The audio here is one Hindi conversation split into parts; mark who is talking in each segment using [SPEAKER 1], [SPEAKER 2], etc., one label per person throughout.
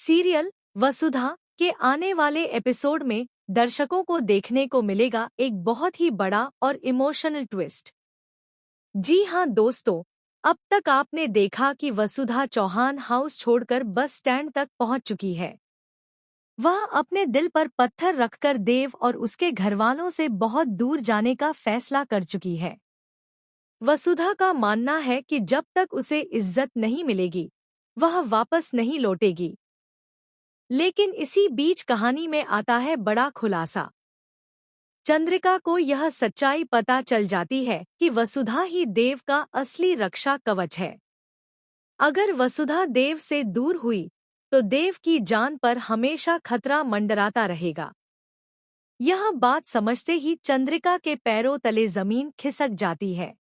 [SPEAKER 1] सीरियल वसुधा के आने वाले एपिसोड में दर्शकों को देखने को मिलेगा एक बहुत ही बड़ा और इमोशनल ट्विस्ट। जी हाँ दोस्तों, अब तक आपने देखा कि वसुधा चौहान हाउस छोड़कर बस स्टैंड तक पहुंच चुकी है। वह अपने दिल पर पत्थर रखकर देव और उसके घरवालों से बहुत दूर जाने का फैसला कर चुकी है। वसुधा का मानना है कि जब तक उसे इज्जत नहीं मिलेगी, वह वापस नहीं लौटेगी। लेकिन इसी बीच कहानी में आता है बड़ा खुलासा। चंद्रिका को यह सच्चाई पता चल जाती है कि वसुधा ही देव का असली रक्षा कवच है। अगर वसुधा देव से दूर हुई तो देव की जान पर हमेशा खतरा मंडराता रहेगा। यह बात समझते ही चंद्रिका के पैरों तले जमीन खिसक जाती है।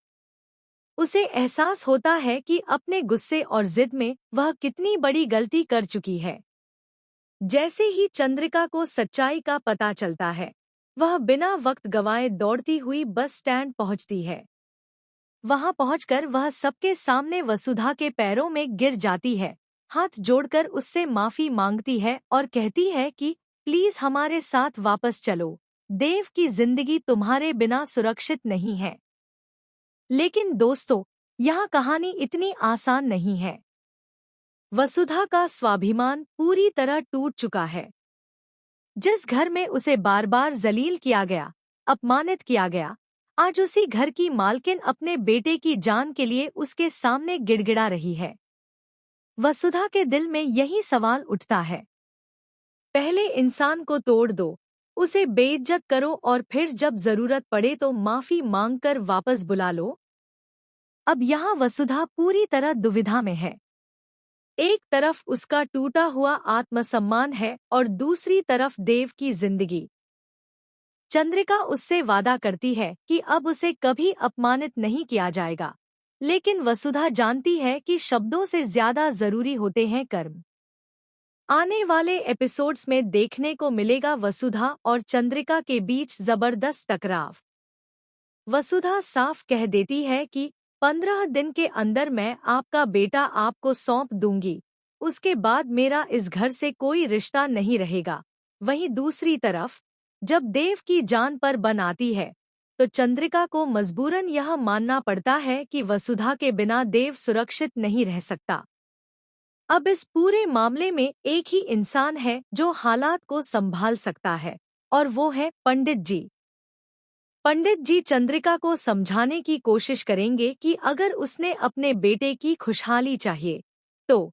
[SPEAKER 1] उसे एहसास होता है कि अपने गुस्से और जिद में वह कितनी बड़ी गलती कर चुकी है। जैसे ही चंद्रिका को सच्चाई का पता चलता है, वह बिना वक्त गंवाए दौड़ती हुई बस स्टैंड पहुंचती है। वहां पहुंचकर वह सबके सामने वसुधा के पैरों में गिर जाती है, हाथ जोड़कर उससे माफी मांगती है और कहती है कि प्लीज हमारे साथ वापस चलो, देव की जिंदगी तुम्हारे बिना सुरक्षित नहीं है। लेकिन दोस्तों, यह कहानी इतनी आसान नहीं है। वसुधा का स्वाभिमान पूरी तरह टूट चुका है। जिस घर में उसे बार बार जलील किया गया, अपमानित किया गया, आज उसी घर की मालकिन अपने बेटे की जान के लिए उसके सामने गिड़गिड़ा रही है। वसुधा के दिल में यही सवाल उठता है। पहले इंसान को तोड़ दो, उसे बेइज्जत करो और फिर जब जरूरत पड़े तो माफी मांगकर वापस बुला लो। अब यहाँ वसुधा पूरी तरह दुविधा में है। एक तरफ उसका टूटा हुआ आत्मसम्मान है और दूसरी तरफ देव की जिंदगी। चंद्रिका उससे वादा करती है कि अब उसे कभी अपमानित नहीं किया जाएगा, लेकिन वसुधा जानती है कि शब्दों से ज्यादा जरूरी होते हैं कर्म। आने वाले एपिसोड्स में देखने को मिलेगा वसुधा और चंद्रिका के बीच जबरदस्त टकराव। वसुधा साफ कह देती है कि 15 दिन के अंदर मैं आपका बेटा आपको सौंप दूंगी, उसके बाद मेरा इस घर से कोई रिश्ता नहीं रहेगा। वहीं दूसरी तरफ जब देव की जान पर बन आती है तो चंद्रिका को मजबूरन यह मानना पड़ता है कि वसुधा के बिना देव सुरक्षित नहीं रह सकता। अब इस पूरे मामले में एक ही इंसान है जो हालात को संभाल सकता है, और वो है पंडित जी। पंडित जी चंद्रिका को समझाने की कोशिश करेंगे कि अगर उसने अपने बेटे की खुशहाली चाहिए तो